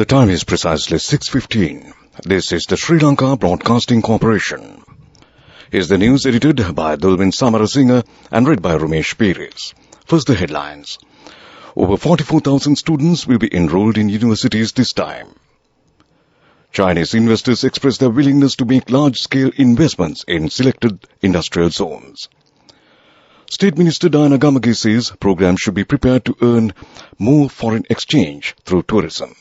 The time is precisely 6:15. This is the Sri Lanka Broadcasting Corporation. Here's the news edited by Dulvin Samarasinha and read by Ramesh Perez. First, the headlines. Over 44,000 students will be enrolled in universities this time. Chinese investors express their willingness to make large-scale investments in selected industrial zones. State Minister Diana Gamage says programs should be prepared to earn more foreign exchange through tourism.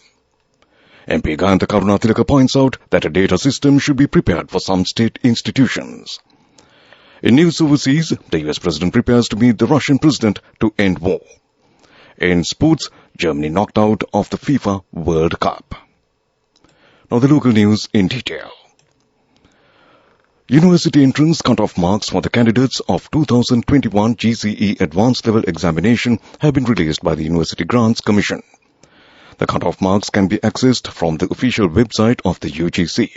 MP Gayantha Karunatilaka points out that a data system should be prepared for some state institutions. In news overseas, the US President prepares to meet the Russian President to end war. In sports, Germany knocked out of the FIFA World Cup. Now the local news in detail. University entrance cut-off marks for the candidates of 2021 GCE Advanced Level Examination have been released by the University Grants Commission. The cut-off marks can be accessed from the official website of the UGC.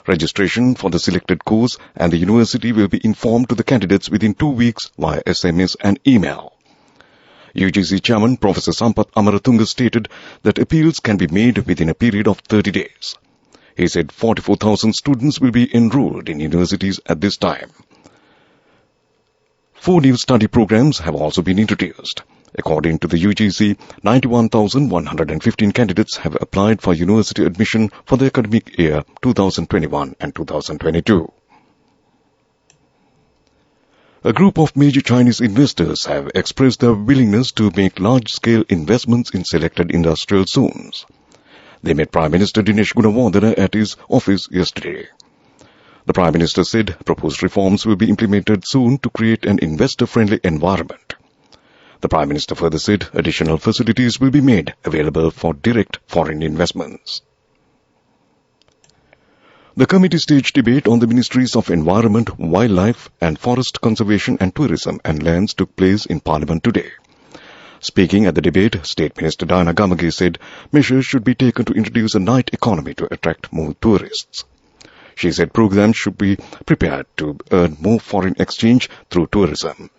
Registration for the selected course and the university will be informed to the candidates within 2 weeks via SMS and email. UGC Chairman Professor Sampath Amaratunga stated that appeals can be made within a period of 30 days. He said 44,000 students will be enrolled in universities at this time. 4 new study programs have also been introduced. According to the UGC, 91,115 candidates have applied for university admission for the academic year 2021 and 2022. A group of major Chinese investors have expressed their willingness to make large-scale investments in selected industrial zones. They met Prime Minister Dinesh Gunawardena at his office yesterday. The Prime Minister said proposed reforms will be implemented soon to create an investor-friendly environment. The Prime Minister further said additional facilities will be made available for direct foreign investments. The committee stage debate on the Ministries of Environment, Wildlife and Forest Conservation and Tourism and Lands took place in Parliament today. Speaking at the debate, State Minister Diana Gamage said measures should be taken to introduce a night economy to attract more tourists. She said programs should be prepared to earn more foreign exchange through tourism.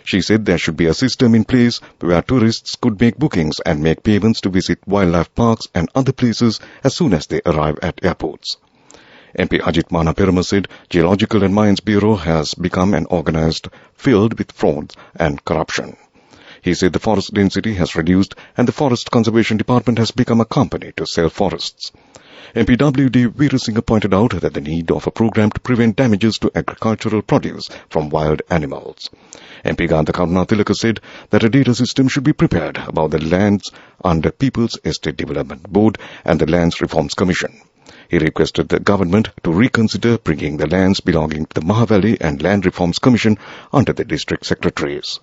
She said there should be a system in place where tourists could make bookings and make payments to visit wildlife parks and other places as soon as they arrive at airports. MP Ajit Mana Perama said Geological and Mines Bureau has become an organized field with frauds and corruption. He said the forest density has reduced and the Forest Conservation Department has become a company to sell forests. MP W.D. Veerasinghe pointed out that the need of a program to prevent damages to agricultural produce from wild animals. MP Gayantha Karunatilaka said that a data system should be prepared about the lands under People's Estate Development Board and the Lands Reforms Commission. He requested the government to reconsider bringing the lands belonging to the Mahavalley and Land Reforms Commission under the district secretaries.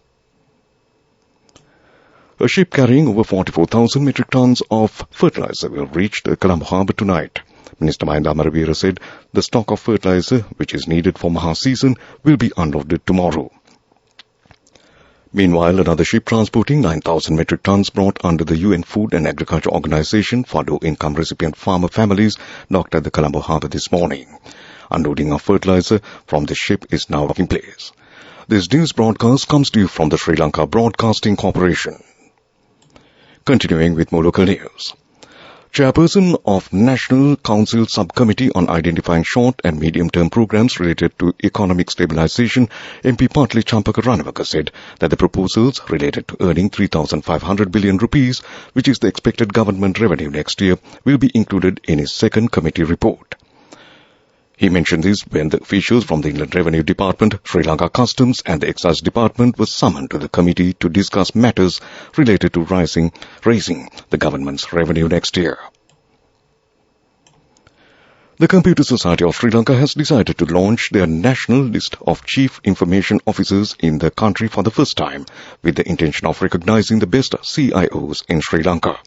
A ship carrying over 44,000 metric tons of fertilizer will reach the Colombo harbour tonight. Minister Mahinda Amaravira said the stock of fertilizer, which is needed for Maha season, will be unloaded tomorrow. Meanwhile, another ship transporting 9,000 metric tons brought under the UN Food and Agriculture Organization for low-income recipient farmer families docked at the Colombo harbour this morning. Unloading of fertilizer from the ship is now taking place. This news broadcast comes to you from the Sri Lanka Broadcasting Corporation. Continuing with more local news. Chairperson of National Council Subcommittee on Identifying Short and Medium-Term Programs Related to Economic Stabilization, MP Patli Champaka Ranawaka said that the proposals related to earning 3,500 billion rupees, which is the expected government revenue next year, will be included in his second committee report. He mentioned this when the officials from the Inland Revenue Department, Sri Lanka Customs and the Excise Department were summoned to the committee to discuss matters related to raising the government's revenue next year. The Computer Society of Sri Lanka has decided to launch their national list of chief information officers in the country for the first time, with the intention of recognizing the best CIOs in Sri Lanka.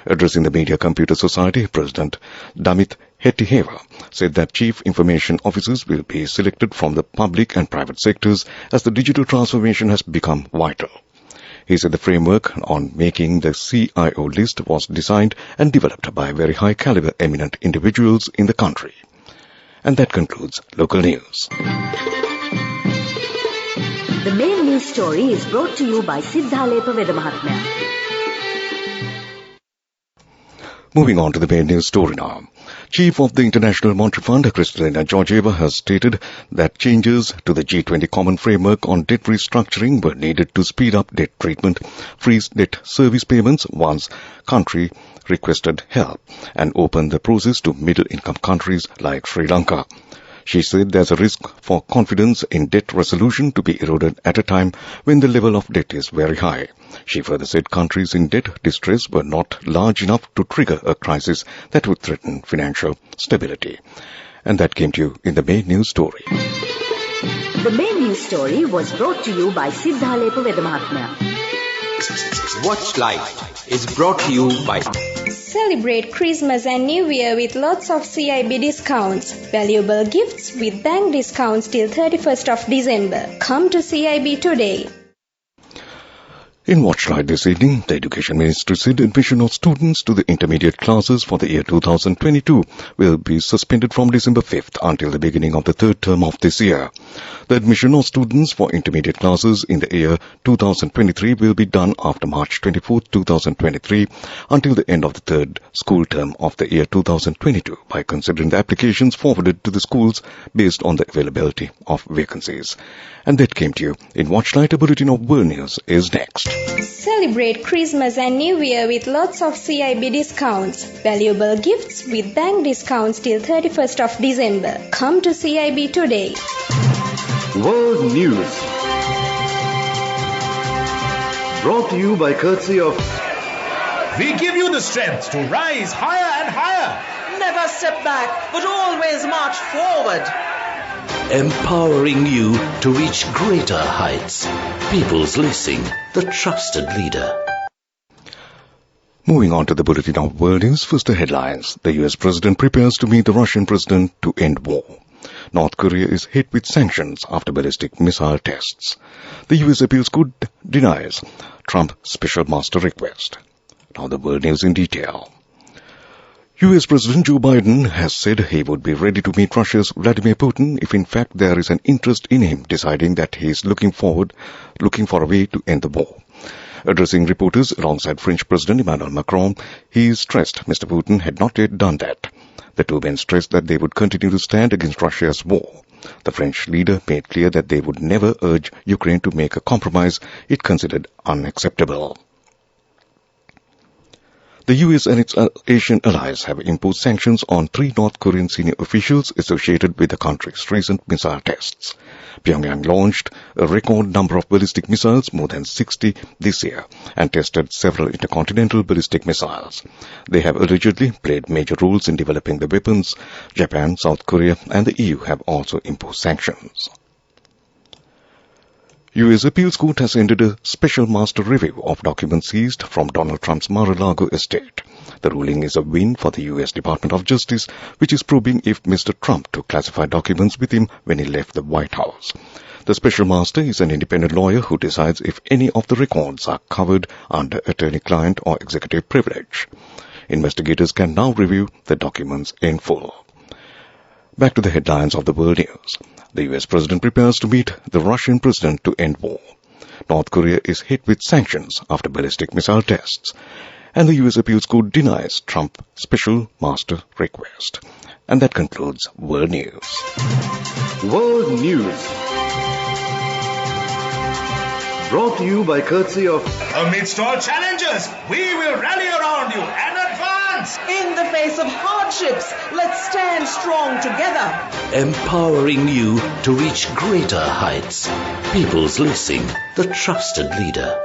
Addressing the Media Computer Society, President Damit Hettihewa said that chief information officers will be selected from the public and private sectors as the digital transformation has become vital. He said the framework on making the CIO list was designed and developed by very high-caliber eminent individuals in the country. And that concludes local news. The main news story is brought to you by Siddhalepa Vedamahatmya. Moving on to the main news story now. Chief of the International Monetary Fund, Kristalina Georgieva, has stated that changes to the G20 Common Framework on debt restructuring were needed to speed up debt treatment, freeze debt service payments once country requested help, and open the process to middle-income countries like Sri Lanka. She said there's a risk for confidence in debt resolution to be eroded at a time when the level of debt is very high. She further said countries in debt distress were not large enough to trigger a crisis that would threaten financial stability. And that came to you in the main news story. The main news story was brought to you by Siddha Lepaveda Mahatmya. Watch Life is brought to you by Celebrate Christmas and New Year with lots of CIB discounts. Valuable gifts with bank discounts till 31st of December. Come to CIB today. In Watchlight this evening, the Education Ministry said admission of students to the intermediate classes for the year 2022 will be suspended from December 5th until the beginning of the third term of this year. The admission of students for intermediate classes in the year 2023 will be done after March 24, 2023 until the end of the third school term of the year 2022 by considering the applications forwarded to the schools based on the availability of vacancies. And that came to you in Watchlight. A bulletin of world news is next. Celebrate Christmas and New Year with lots of CIB discounts. Valuable gifts with bank discounts till 31st of December. Come to CIB today. World News, brought to you by courtesy of We give you the strength to rise higher and higher. Never step back, but always march forward. Empowering you to reach greater heights. People's Leasing, the trusted leader. Moving on to the bulletin of world news, first the headlines. The US president prepares to meet the Russian president to end war. North Korea is hit with sanctions after ballistic missile tests. The US appeals court denies Trump special master request. Now the world news in detail. US President Joe Biden has said he would be ready to meet Russia's Vladimir Putin if in fact there is an interest in him deciding that he is looking for a way to end the war. Addressing reporters alongside French President Emmanuel Macron, he stressed Mr. Putin had not yet done that. The two men stressed that they would continue to stand against Russia's war. The French leader made clear that they would never urge Ukraine to make a compromise it considered unacceptable. The US and its Asian allies have imposed sanctions on 3 North Korean senior officials associated with the country's recent missile tests. Pyongyang launched a record number of ballistic missiles, more than 60 this year, and tested several intercontinental ballistic missiles. They have allegedly played major roles in developing the weapons. Japan, South Korea, and the EU have also imposed sanctions. U.S. Appeals Court has ended a special master review of documents seized from Donald Trump's Mar-a-Lago estate. The ruling is a win for the U.S. Department of Justice, which is probing if Mr. Trump took classified documents with him when he left the White House. The special master is an independent lawyer who decides if any of the records are covered under attorney-client or executive privilege. Investigators can now review the documents in full. Back to the headlines of the world news. The US president prepares to meet the Russian president to end war. North Korea is hit with sanctions after ballistic missile tests. And the US appeals court denies Trump special master request. And that concludes World News. World News, brought to you by courtesy of Amidst all challenges, we will rally around you and advance. In the face of hardships, let's stand strong together. Empowering you to reach greater heights. People's Leasing, the trusted leader.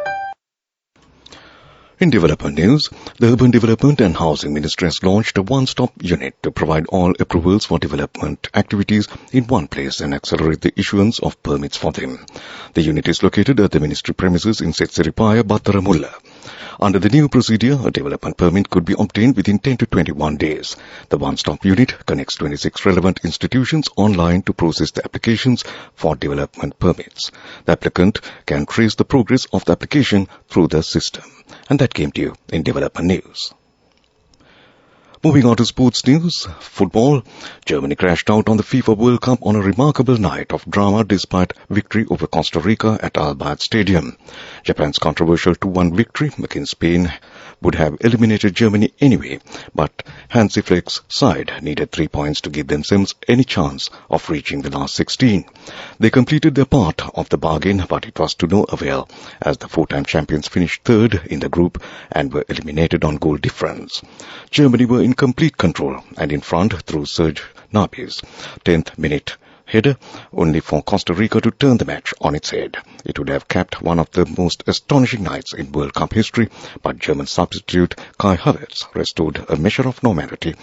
In development news, the Urban Development and Housing Ministry has launched a one-stop unit to provide all approvals for development activities in one place and accelerate the issuance of permits for them. The unit is located at the ministry premises in Setsiripaya, Battaramulla. Under the new procedure, a development permit could be obtained within 10 to 21 days. The one-stop unit connects 26 relevant institutions online to process the applications for development permits. The applicant can trace the progress of the application through the system. And that came to you in development news. Moving on to sports news, football. Germany crashed out on the FIFA World Cup on a remarkable night of drama despite victory over Costa Rica at Al Bayt Stadium. Japan's controversial 2-1 victory against Spain would have eliminated Germany anyway, but Hansi Flick's side needed 3 points to give themselves any chance of reaching the last 16. They completed their part of the bargain, but it was to no avail, as the four-time champions finished third in the group and were eliminated on goal difference. Germany were in complete control and in front through Serge Gnabry's 10th minute header, only for Costa Rica to turn the match on its head. It would have capped one of the most astonishing nights in World Cup history, but German substitute Kai Havertz restored a measure of normality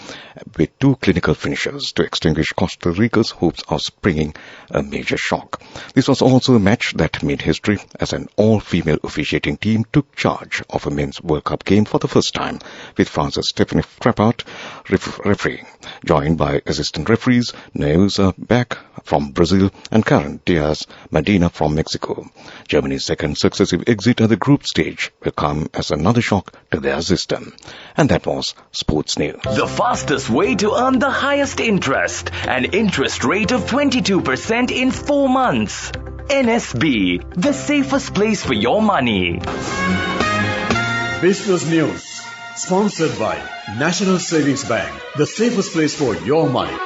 with two clinical finishes to extinguish Costa Rica's hopes of springing a major shock. This was also a match that made history, as an all-female officiating team took charge of a men's World Cup game for the first time, with France's Stephanie Frappart refereeing, joined by assistant referees Neuza Beck from Brazil and Karen Diaz Medina from Mexico. Germany's second successive exit at the group stage will come as another shock to their system. And that was sports news. The fastest way to earn the highest interest, an interest rate of 22% in 4 months. NSB, the safest place for your money. Business News, sponsored by National Savings Bank, the safest place for your money.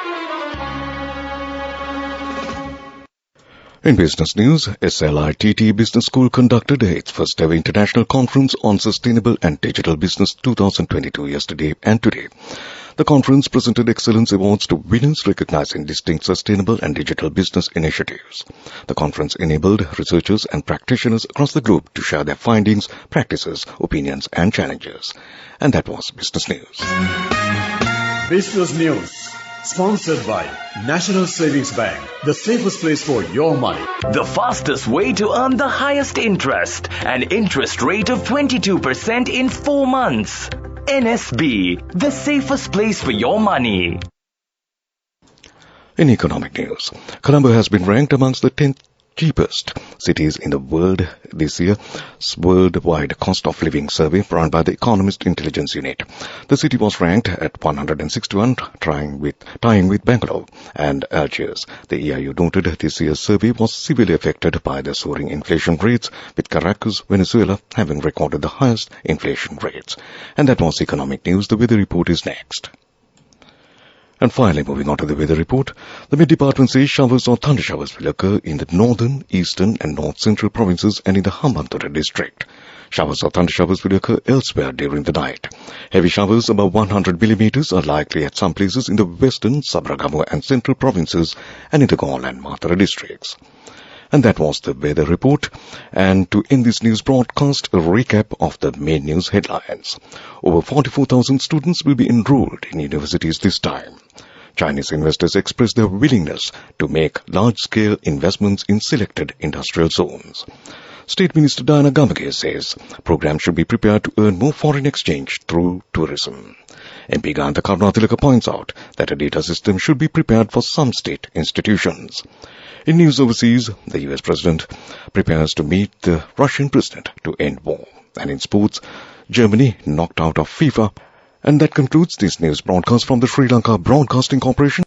In business news, SLITT Business School conducted its first ever international conference on Sustainable and Digital Business 2022 yesterday and today. The conference presented excellence awards to winners recognizing distinct sustainable and digital business initiatives. The conference enabled researchers and practitioners across the globe to share their findings, practices, opinions and challenges. And that was business news. Business News, sponsored by National Savings Bank, the safest place for your money. The fastest way to earn the highest interest, an interest rate of 22% in 4 months. NSB, the safest place for your money. In economic news, Colombo has been ranked amongst the 10 cheapest cities in the world this year's worldwide cost of living survey run by the Economist Intelligence Unit. The city was ranked at 161, tying with Bangalore and Algiers. The EIU noted this year's survey was severely affected by the soaring inflation rates, with Caracas, Venezuela, having recorded the highest inflation rates. And that was economic news. The weather report is next. And finally, moving on to the weather report, the Met Department says showers or thundershowers will occur in the northern, eastern and north-central provinces and in the Hambantota district. Showers or thundershowers will occur elsewhere during the night. Heavy showers above 100 millimeters are likely at some places in the western, Sabragamo and central provinces and in the Galle and Mathura districts. And that was the weather report. And to end this news broadcast, a recap of the main news headlines. Over 44,000 students will be enrolled in universities this time. Chinese investors express their willingness to make large-scale investments in selected industrial zones. State Minister Diana Gamage says programs should be prepared to earn more foreign exchange through tourism. MP Gandha Karunatilaka points out that a data system should be prepared for some state institutions. In news overseas, the US President prepares to meet the Russian President to end war. And in sports, Germany knocked out of FIFA. And that concludes this news broadcast from the Sri Lanka Broadcasting Corporation.